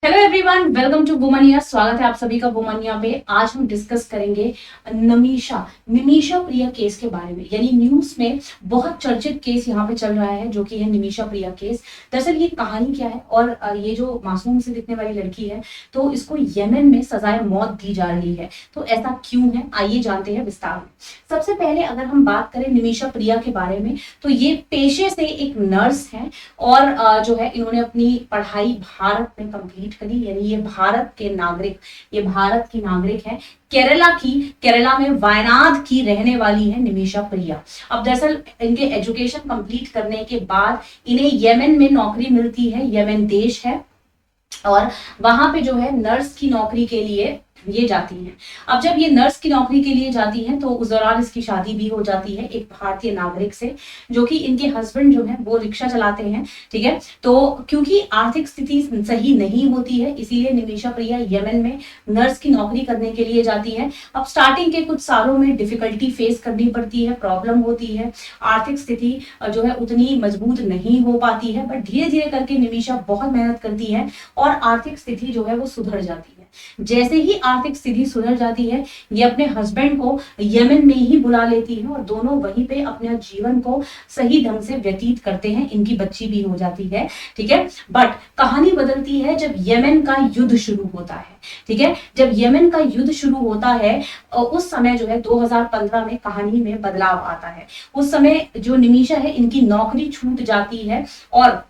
Hello everyone, welcome to Womania. स्वागत है आप सभी का वुमनिया पे। आज हम डिस्कस करेंगे निमिषा निमिषा प्रिया केस के बारे में। यानी न्यूज में बहुत चर्चित केस यहाँ पे चल रहा है जो कि है निमिषा प्रिया केस। दरअसल ये कहानी क्या है और ये जो मासूम से दिखने वाली लड़की है तो इसको यमन में सजाए मौत दी जा रही है। तो ऐसा क्यों है, आइए जानते हैं विस्तार में। सबसे पहले अगर हम बात करें निमिषा प्रिया के बारे में तो ये पेशे से एक नर्स है और जो है इन्होंने अपनी पढ़ाई भारत में कंप्लीट करी। यानी ये भारत के नागरिक, ये भारत की नागरिक है। केरला में वायनाड की रहने वाली है निमिषा प्रिया। अब दरअसल इनके एजुकेशन कंप्लीट करने के बाद इन्हें यमन में नौकरी मिलती है। यमन देश है और वहां पे जो है नर्स की नौकरी के लिए ये जाती हैं। अब जब ये नर्स की नौकरी के लिए जाती हैं तो उस दौरान इसकी शादी भी हो जाती है एक भारतीय नागरिक से, जो कि इनके हस्बैंड जो है वो रिक्शा चलाते हैं। ठीक है, तो क्योंकि आर्थिक स्थिति सही नहीं होती है इसीलिए निमिषा प्रिया यमन में नर्स की नौकरी करने के लिए जाती है। अब स्टार्टिंग के कुछ सालों में डिफिकल्टी फेस करनी पड़ती है, प्रॉब्लम होती है, आर्थिक स्थिति जो है उतनी मजबूत नहीं हो पाती है, बट धीरे धीरे करके निमिषा बहुत मेहनत करती है और आर्थिक स्थिति जो है वो सुधर जाती है। जैसे ही आर्थिक स्थिति सुधर जाती है ये अपने हस्बैंड को यमन में ही बुला लेती है और दोनों वहीं पे अपने जीवन को सही ढंग से व्यतीत करते हैं। इनकी बच्ची भी हो जाती है। ठीक है, बट कहानी बदलती है जब यमन का युद्ध शुरू होता है। ठीक है, जब यमन का युद्ध शुरू होता है उस समय जो है 2015 में कहानी में बदलाव आता है। उस समय जो निमिषा है इनकी नौकरी छूट जाती है और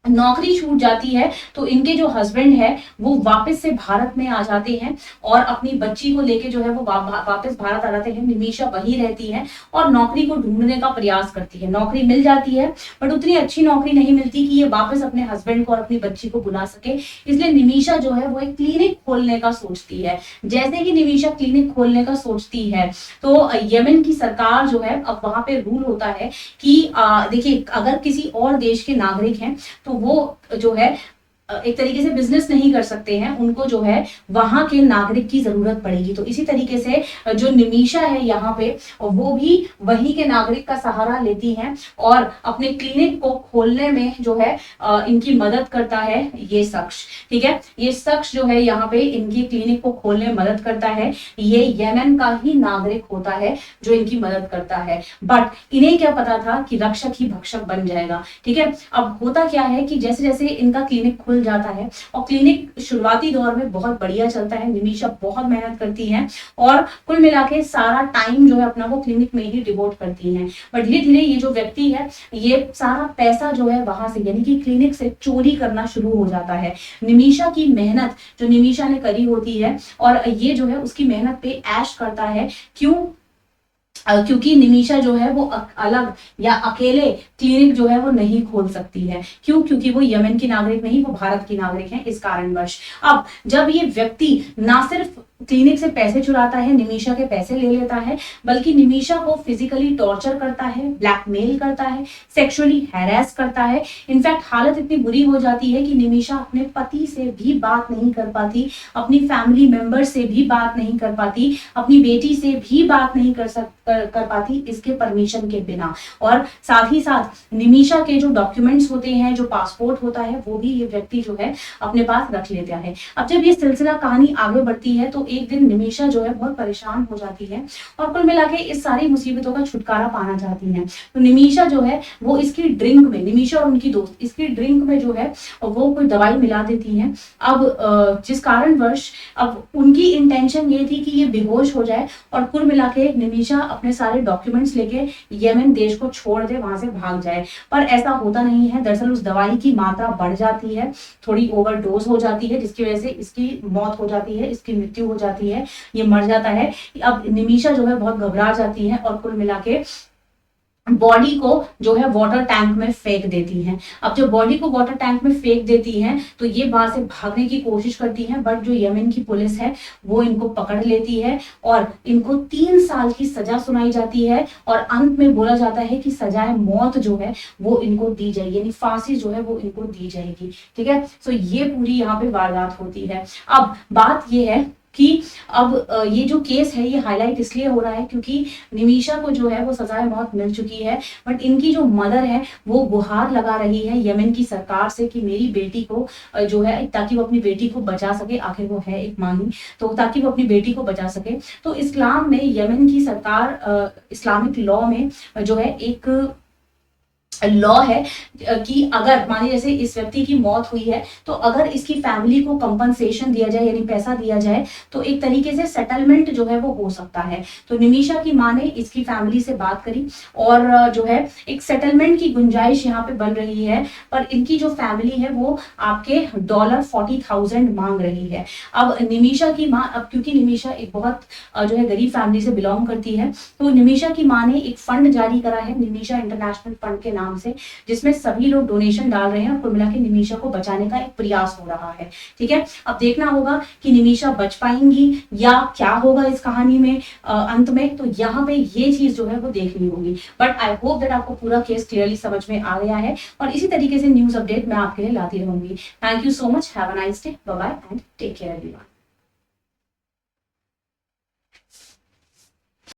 नौकरी छूट जाती है तो इनके जो हस्बैंड है वो वापस से भारत में आ जाते हैं और अपनी बच्ची को लेके जो है वो वापस भारत आ जाते हैं। निमिषा वही रहती है और नौकरी को ढूंढने का प्रयास करती है। नौकरी मिल जाती है बट उतनी अच्छी नौकरी नहीं मिलती कि ये वापस अपने हस्बैंड को और अपनी बच्ची को बुला सके। इसलिए निमिषा जो है वो एक क्लिनिक खोलने का सोचती है। जैसे ही निमिषा क्लिनिक खोलने का सोचती है तो यमन की सरकार जो है, अब वहां पे रूल होता है कि देखिए अगर किसी और देश के नागरिक हैं तो वो जो है एक तरीके से बिजनेस नहीं कर सकते हैं, उनको जो है वहां के नागरिक की जरूरत पड़ेगी। तो इसी तरीके से जो निमिषा है यहाँ पे वो भी वहीं के नागरिक का सहारा लेती हैं और अपने क्लिनिक को खोलने में जो है इनकी मदद करता है ये शख्स। ठीक है, ये शख्स जो है यहाँ पे इनकी क्लिनिक को खोलने में मदद करता है। ये यमन का ही नागरिक होता है जो इनकी मदद करता है, बट इन्हें क्या पता था कि रक्षक ही भक्षक बन जाएगा। ठीक है, अब होता क्या है कि जैसे जैसे इनका क्लिनिक खुल जाता है और क्लिनिक शुरुआती दौर में बहुत बढ़िया चलता है, निमिषा बहुत मेहनत करती हैं और कुल मिला के सारा टाइम जो है अपना वो क्लिनिक में ही डिवोट करती हैं। बट धीरे धीरे ये जो व्यक्ति है ये सारा पैसा जो है वहां से यानी कि क्लिनिक से चोरी करना शुरू हो जाता है। निमिषा की मेहनत जो निमिषा ने करी होती है और ये जो है उसकी मेहनत पे ऐश करता है। क्यों? क्योंकि निमिषा जो है वो अलग या अकेले क्लिनिक जो है वो नहीं खोल सकती है। क्यों? क्योंकि वो यमन की नागरिक नहीं, वो भारत की नागरिक है, इस कारणवश। अब जब ये व्यक्ति ना सिर्फ क्लिनिक से पैसे चुराता है, निमिषा के पैसे ले लेता है, बल्कि निमिषा को फिजिकली टॉर्चर करता है, ब्लैकमेल करता है, सेक्सुअली हैरेस करता है। इनफैक्ट हालत इतनी बुरी हो जाती है कि निमिषा अपने पति से भी बात नहीं कर पाती, अपनी फैमिली मेंबर से भी बात नहीं कर पाती, अपनी बेटी से भी बात नहीं कर पाती इसके परमिशन के बिना। और साथ ही साथ निमिषा के जो डॉक्यूमेंट्स होते हैं, जो पासपोर्ट होता है, वो भी ये व्यक्ति जो है अपने पास रख लेता है। अब जब ये सिलसिला कहानी आगे बढ़ती है तो एक दिन निमिषा जो है बहुत परेशान हो जाती है और कुल मिला के इस सारी मुसीबतों का छुटकारा पाना चाहती है। तो निमिषा जो है वो इसकी ड्रिंक में, निमिषा और उनकी दोस्त इसकी ड्रिंक में जो है वो कोई दवाई मिला देती हैं। अब जिस कारणवश अब उनकी इंटेंशन ये थी कि ये बेहोश हो जाए और कुल मिला के निमिषा अपने सारे डॉक्यूमेंट्स लेके यमन देश को छोड़ दे, वहां से भाग जाए। पर ऐसा होता नहीं है। दरअसल उस दवाई की मात्रा बढ़ जाती है, थोड़ी ओवरडोज हो जाती है, जिसकी वजह से इसकी मौत हो जाती है, इसकी मृत्यु हो जाती है, ये मर जाता है। अब निमिषा जो है बहुत घबरा जाती है और कुल मिला के बॉडी को जो है वाटर टैंक में फेंक देती हैं। अब जब बॉडी को वाटर टैंक में फेंक देती हैं तो ये वहां से भागने की कोशिश करती हैं, बट जो यमन की पुलिस है वो इनको पकड़ लेती है और इनको 3 साल की सजा सुनाई जाती है और अंत में बोला जाता है कि सजाए मौत जो है वो इनको दी जाएगी, यानी फांसी जो है वो इनको दी जाएगी। ठीक है, सो ये पूरी यहाँ पे वारदात होती है। अब बात ये है कि अब ये जो केस है ये हाईलाइट इसलिए हो रहा है क्योंकि निमिषा को जो है वो सजाए मौत मिल चुकी है, बट इनकी जो मदर है वो गुहार लगा रही है यमन की सरकार से कि मेरी बेटी को जो है, ताकि वो अपनी बेटी को बचा सके, आखिर वो है एक माही, तो ताकि वो अपनी बेटी को बचा सके। तो इस्लाम में यमन की सरकार इस्लामिक लॉ में जो है एक लॉ है कि अगर माने जैसे इस व्यक्ति की मौत हुई है तो अगर इसकी फैमिली को कंपनसेशन दिया जाए यानी पैसा दिया जाए तो एक तरीके से सेटलमेंट जो है वो हो सकता है। तो निमिषा की माँ ने इसकी फैमिली से बात करी और जो है एक सेटलमेंट की गुंजाइश यहाँ पे बन रही है, पर इनकी जो फैमिली है वो आपके $40,000 मांग रही है। अब निमिषा की माँ, अब क्योंकि निमिषा एक बहुत जो है गरीब फैमिली से बिलोंग करती है, तो निमिषा की माँ ने एक फंड जारी करा है निमिषा इंटरनेशनल फंड के नाम से, जिसमें सभी लोग डोनेशन डाल रहे हैं और कुल मिला के निमिषा को बचाने का एक प्रयास हो रहा है। ठीक है, अब देखना होगा कि निमिषा बच पाएंगी या क्या होगा इस कहानी में अंत में, तो यहाँ पे ये चीज जो है वो देखनी होगी। बट आई होप दैट आपको पूरा केस क्लियरली समझ में आ गया है और इसी तरीके से न्यूज अपडेट मैं आपके लिए लाती रहूंगी। Thank you so much, have a nice day, bye bye and take care everyone.